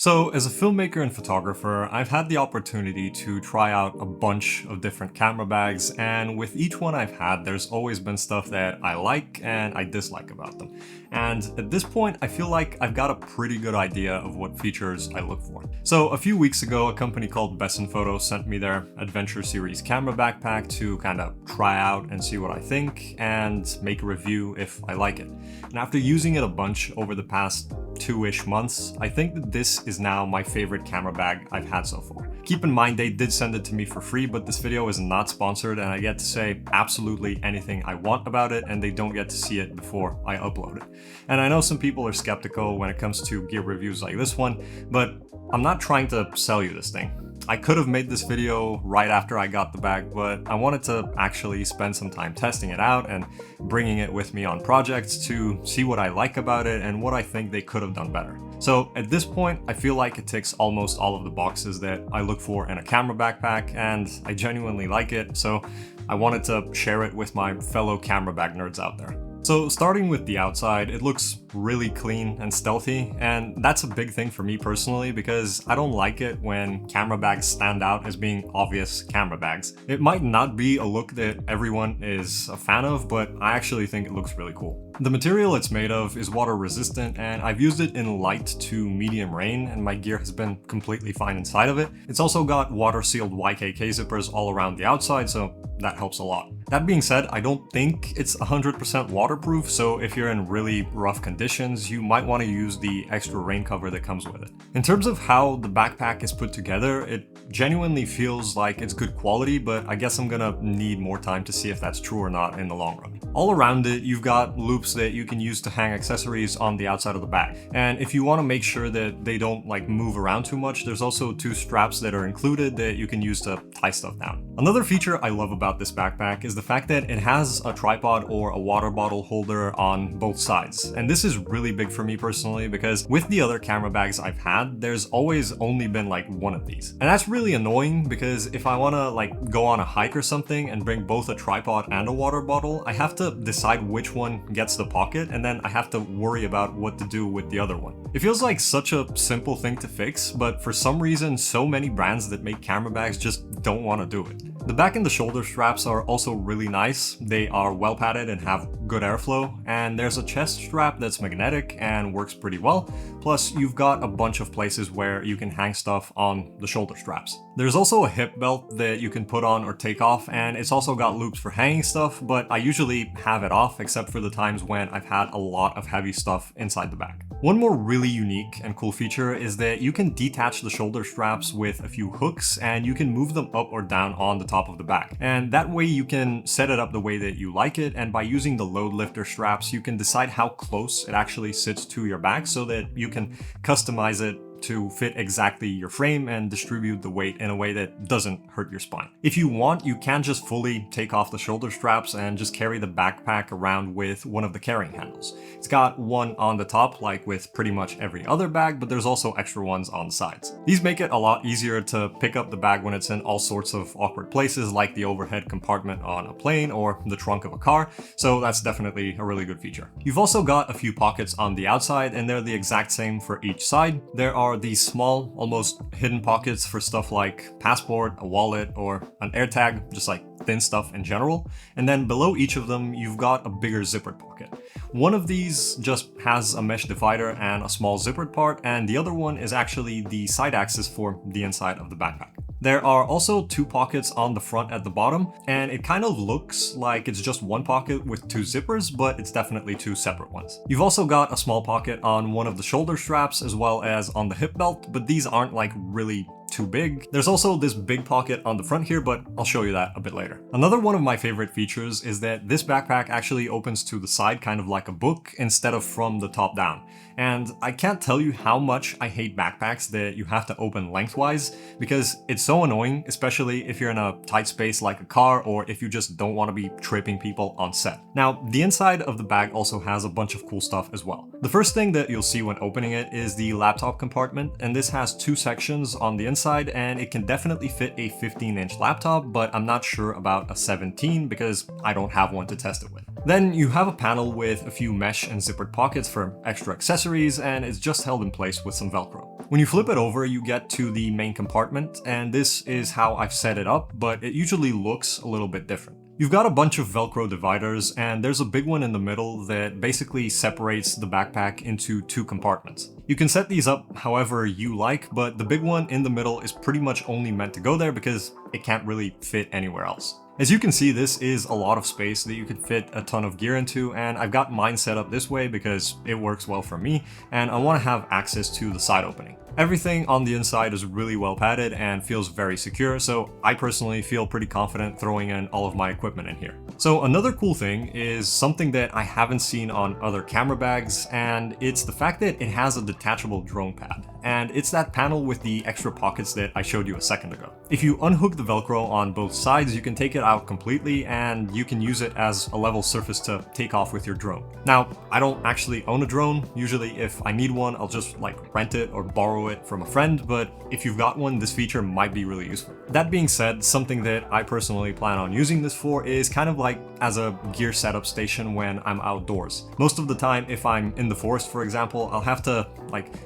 So as a filmmaker and photographer, I've had the opportunity to try out a bunch of different camera bags, and with each one I've had, there's always been stuff that I like and I dislike about them. And at this point, I feel like I've got a pretty good idea of what features I look for. So a few weeks ago, a company called Besnfoto sent me their Adventure Series camera backpack to kind of try out and see what I think and make a review if I like it. And after using it a bunch over the past 2-ish months, I think that this is now my favorite camera bag I've had so far. Keep in mind they did send it to me for free, but this video is not sponsored and I get to say absolutely anything I want about it and they don't get to see it before I upload it. And I know some people are skeptical when it comes to gear reviews like this one, but I'm not trying to sell you this thing. I could have made this video right after I got the bag, but I wanted to actually spend some time testing it out and bringing it with me on projects to see what I like about it and what I think they could have done better. So at this point, I feel like it ticks almost all of the boxes that I look for in a camera backpack, and I genuinely like it, so I wanted to share it with my fellow camera bag nerds out there. So starting with the outside, it looks really clean and stealthy, and that's a big thing for me personally because I don't like it when camera bags stand out as being obvious camera bags. It might not be a look that everyone is a fan of, but I actually think it looks really cool. The material it's made of is water resistant, and I've used it in light to medium rain and my gear has been completely fine inside of it. It's also got water sealed YKK zippers all around the outside, so that helps a lot. That being said, I don't think it's 100% waterproof, so if you're in really rough conditions, you might want to use the extra rain cover that comes with it. In terms of how the backpack is put together, it genuinely feels like it's good quality, but I guess I'm gonna need more time to see if that's true or not in the long run. All around it, you've got loops that you can use to hang accessories on the outside of the bag. And if you want to make sure that they don't move around too much, there's also 2 straps that are included that you can use to tie stuff down. Another feature I love about this backpack is the fact that it has a tripod or a water bottle holder on both sides. And this is really big for me personally because with the other camera bags I've had, there's always only been one of these. And that's really annoying because if I want to go on a hike or something and bring both a tripod and a water bottle, I have to decide which one gets the pocket and then I have to worry about what to do with the other one. It feels like such a simple thing to fix, but for some reason so many brands that make camera bags just don't want to do it. The back and the shoulder straps are also really nice. They are well padded and have good airflow, and there's a chest strap that's magnetic and works pretty well. Plus, you've got a bunch of places where you can hang stuff on the shoulder straps. There's also a hip belt that you can put on or take off, and it's also got loops for hanging stuff, but I usually have it off except for the times when I've had a lot of heavy stuff inside the bag. One more really unique and cool feature is that you can detach the shoulder straps with a few hooks and you can move them up or down on the top of the bag. And that way you can set it up the way that you like it, and by using the load lifter straps you can decide how close it actually sits to your bag so that you can customize it to fit exactly your frame and distribute the weight in a way that doesn't hurt your spine. If you want, you can just fully take off the shoulder straps and just carry the backpack around with one of the carrying handles. It's got one on the top like with pretty much every other bag, but there's also extra ones on the sides. These make it a lot easier to pick up the bag when it's in all sorts of awkward places like the overhead compartment on a plane or the trunk of a car, so that's definitely a really good feature. You've also got a few pockets on the outside and they're the exact same for each side. There are these small, almost hidden pockets for stuff like passport, a wallet, or an AirTag, just thin stuff in general. And then below each of them, you've got a bigger zippered pocket. One of these just has a mesh divider and a small zippered part, and the other one is actually the side axis for the inside of the backpack. There are also 2 pockets on the front at the bottom, and it kind of looks like it's just one pocket with 2 zippers, but it's definitely 2 separate ones. You've also got a small pocket on one of the shoulder straps as well as on the hip belt, but these aren't really too big. There's also this big pocket on the front here, but I'll show you that a bit later. Another one of my favorite features is that this backpack actually opens to the side kind of like a book instead of from the top down. And I can't tell you how much I hate backpacks that you have to open lengthwise because it's so annoying, especially if you're in a tight space like a car or if you just don't want to be tripping people on set. Now, the inside of the bag also has a bunch of cool stuff as well. The first thing that you'll see when opening it is the laptop compartment, and this has 2 sections on the inside and it can definitely fit a 15-inch laptop, but I'm not sure about a 17 because I don't have one to test it with. Then you have a panel with a few mesh and zippered pockets for extra accessories, and it's just held in place with some Velcro. When you flip it over, you get to the main compartment, and this is how I've set it up, but it usually looks a little bit different. You've got a bunch of Velcro dividers, and there's a big one in the middle that basically separates the backpack into 2 compartments. You can set these up however you like, but the big one in the middle is pretty much only meant to go there because it can't really fit anywhere else. As you can see, this is a lot of space that you could fit a ton of gear into, and I've got mine set up this way because it works well for me, and I want to have access to the side opening. Everything on the inside is really well padded and feels very secure, so I personally feel pretty confident throwing in all of my equipment in here. So another cool thing is something that I haven't seen on other camera bags, and it's the fact that it has a detachable drone pad. And it's that panel with the extra pockets that I showed you a second ago. If you unhook the Velcro on both sides, you can take it out completely and you can use it as a level surface to take off with your drone. Now, I don't actually own a drone. Usually if I need one, I'll just rent it or borrow it from a friend, but if you've got one, this feature might be really useful. That being said, something that I personally plan on using this for is kind of like as a gear setup station when I'm outdoors. Most of the time, if I'm in the forest, for example, I'll have to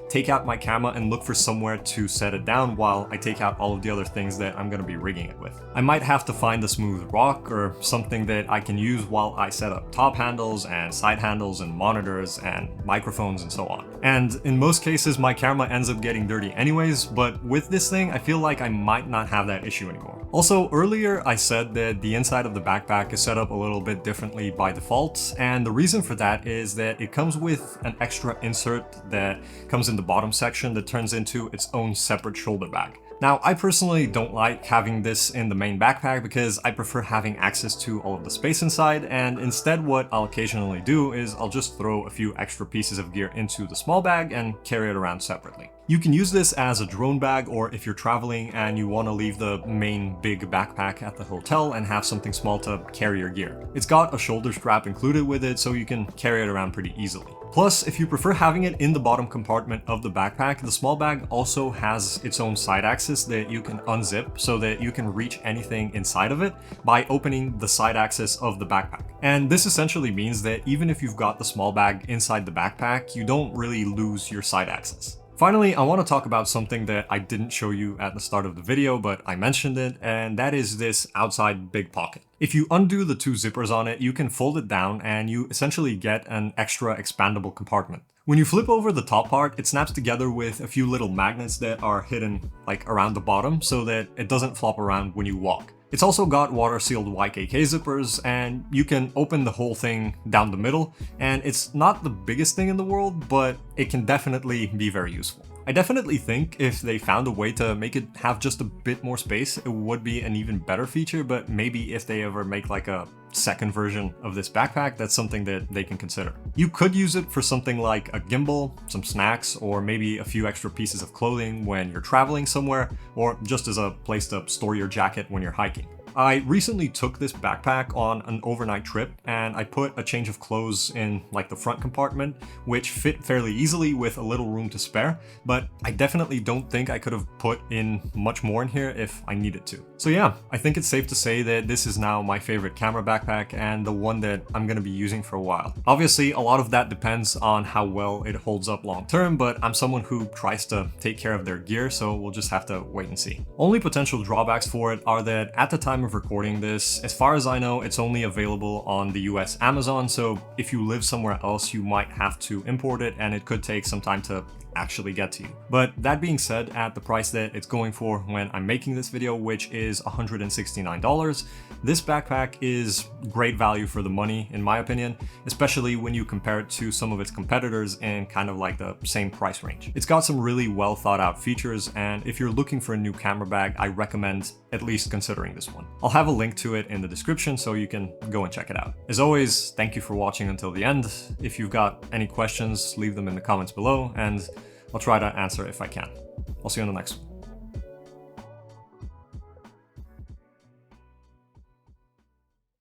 take out my camera and look for somewhere to set it down while I take out all of the other things that I'm going to be rigging it with. I might have to find a smooth rock or something that I can use while I set up top handles and side handles and monitors and microphones and so on. And in most cases, my camera ends up getting dirty anyways, but with this thing, I feel like I might not have that issue anymore. Also, earlier I said that the inside of the backpack is set up a little bit differently by default, and the reason for that is that it comes with an extra insert that comes in the bottom section that turns into its own separate shoulder bag. Now, I personally don't like having this in the main backpack because I prefer having access to all of the space inside, and instead what I'll occasionally do is I'll just throw a few extra pieces of gear into the small bag and carry it around separately. You can use this as a drone bag, or if you're traveling and you want to leave the main big backpack at the hotel and have something small to carry your gear. It's got a shoulder strap included with it, so you can carry it around pretty easily. Plus, if you prefer having it in the bottom compartment of the backpack, the small bag also has its own side axis that you can unzip so that you can reach anything inside of it by opening the side axis of the backpack. And this essentially means that even if you've got the small bag inside the backpack, you don't really lose your side axis. Finally, I want to talk about something that I didn't show you at the start of the video, but I mentioned it, and that is this outside big pocket. If you undo the 2 zippers on it, you can fold it down and you essentially get an extra expandable compartment. When you flip over the top part, it snaps together with a few little magnets that are hidden around the bottom so that it doesn't flop around when you walk. It's also got water-sealed YKK zippers, and you can open the whole thing down the middle, and it's not the biggest thing in the world, but it can definitely be very useful. I definitely think if they found a way to make it have just a bit more space, it would be an even better feature, but maybe if they ever make a second version of this backpack, that's something that they can consider. You could use it for something like a gimbal, some snacks, or maybe a few extra pieces of clothing when you're traveling somewhere, or just as a place to store your jacket when you're hiking. I recently took this backpack on an overnight trip, and I put a change of clothes in the front compartment, which fit fairly easily with a little room to spare, but I definitely don't think I could have put in much more in here if I needed to. So yeah, I think it's safe to say that this is now my favorite camera backpack and the one that I'm going to be using for a while. Obviously, a lot of that depends on how well it holds up long term, but I'm someone who tries to take care of their gear, so we'll just have to wait and see. Only potential drawbacks for it are that at the time of recording this, as far as I know, it's only available on the US Amazon, so if you live somewhere else, you might have to import it, and it could take some time to actually get to you. But that being said, at the price that it's going for when I'm making this video, which is $169, this backpack is great value for the money, in my opinion, especially when you compare it to some of its competitors in kind of the same price range. It's got some really well thought out features, and if you're looking for a new camera bag, I recommend at least considering this one. I'll have a link to it in the description so you can go and check it out. As always, thank you for watching until the end. If you've got any questions, leave them in the comments below, and I'll try to answer if I can. I'll see you on the next one.